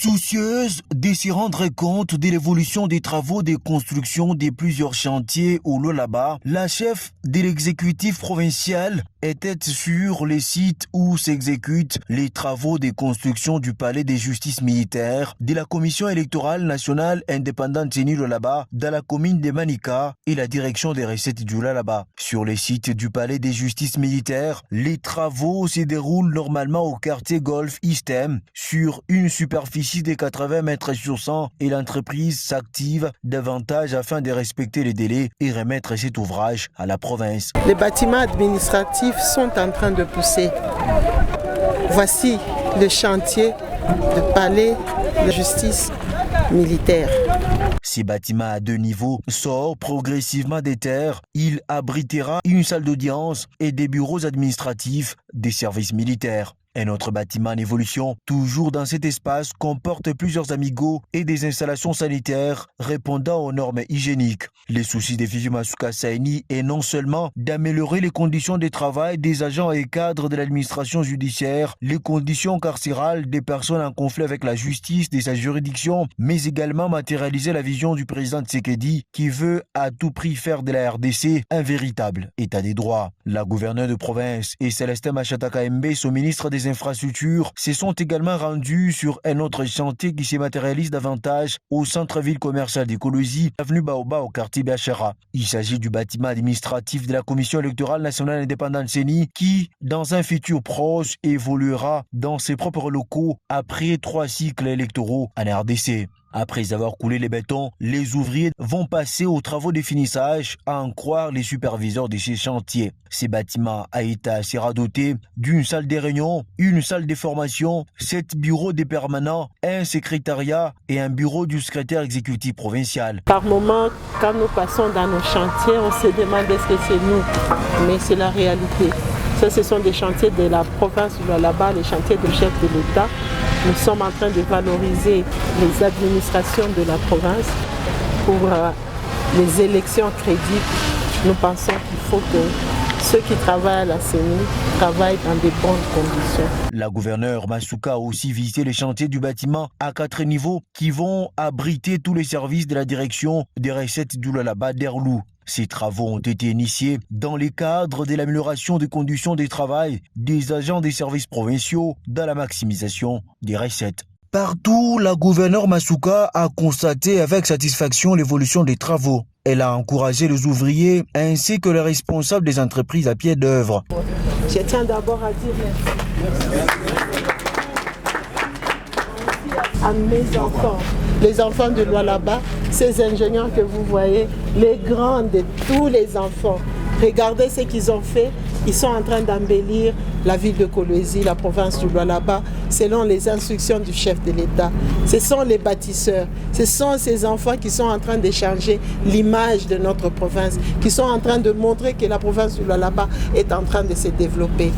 Soucieuse de se rendre compte de l'évolution des travaux de construction de plusieurs chantiers au Lualaba, la chef de l'exécutif provincial était sur les sites où s'exécutent les travaux de construction du palais de justice militaire de la Commission électorale nationale indépendante CENI Lualaba dans la commune de Manika et la direction des recettes du Lualaba. Sur les sites du palais de justice militaire, les travaux se déroulent normalement au quartier Golf Eastem sur une superficie de 80 mètres sur 100 et l'entreprise s'active davantage afin de respecter les délais et remettre cet ouvrage à la province. Les bâtiments administratifs sont en train de pousser. Voici le chantier de palais de justice militaire. Ces bâtiments à 2 niveaux sort progressivement des terres. Il abritera une salle d'audience et des bureaux administratifs des services militaires. Un autre bâtiment en évolution, toujours dans cet espace, comporte plusieurs amigos et des installations sanitaires répondant aux normes hygiéniques. Les soucis de Fiji Masuka Saini est non seulement d'améliorer les conditions de travail des agents et cadres de l'administration judiciaire, les conditions carcérales des personnes en conflit avec la justice de sa juridiction, mais également matérialiser la vision du président Tshisekedi qui veut à tout prix faire de la RDC un véritable état des droits. La gouverneure de province et Célestin Machata Kaembe, son ministre des infrastructures, se sont également rendus sur un autre chantier qui se matérialise davantage au centre-ville commercial d'Écologie, avenue Baoba au quartier Biachara. Il s'agit du bâtiment administratif de la Commission électorale nationale indépendante CENI qui, dans un futur proche, évoluera dans ses propres locaux après 3 cycles électoraux en RDC. Après avoir coulé les bétons, les ouvriers vont passer aux travaux de finissage, à en croire les superviseurs de ces chantiers. Ces bâtiments a été sera doté d'une salle de réunion, une salle de formation, 7 bureaux de permanents, un secrétariat et un bureau du secrétaire exécutif provincial. Par moment, quand nous passons dans nos chantiers, on se demande est-ce que c'est nous, mais c'est la réalité. Ça, ce sont des chantiers de la province du Lualaba, les chantiers du chef de l'État. Nous sommes en train de valoriser les administrations de la province pour les élections crédibles. Nous pensons qu'il faut que ceux qui travaillent à la CENI travaillent dans de bonnes conditions. La gouverneure Masuka a aussi visité les chantiers du bâtiment à 4 niveaux qui vont abriter tous les services de la direction des recettes du Lualaba d'Erlou. Ces travaux ont été initiés dans le cadre de l'amélioration des conditions de travail des agents des services provinciaux dans la maximisation des recettes. Partout, la gouverneure Masuka a constaté avec satisfaction l'évolution des travaux. Elle a encouragé les ouvriers ainsi que les responsables des entreprises à pied d'œuvre. Je tiens d'abord à dire merci à mes enfants, les enfants de Lualaba, ces ingénieurs que vous voyez, les grands de tous les enfants. Regardez ce qu'ils ont fait. Ils sont en train d'embellir la ville de Kolwezi, la province du Lualaba, selon les instructions du chef de l'État. Ce sont les bâtisseurs, ce sont ces enfants qui sont en train de changer l'image de notre province, qui sont en train de montrer que la province du Lualaba est en train de se développer.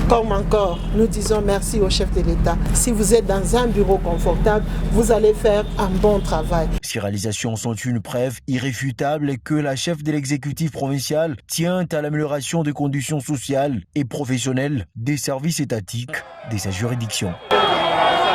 Comme encore, nous disons merci au chef de l'État. Si vous êtes dans un bureau confortable, vous allez faire un bon travail. Ces réalisations sont une preuve irréfutable que la chef de l'exécutif provincial tient à l'amélioration des conditions sociales et professionnelles des services étatiques de sa juridiction.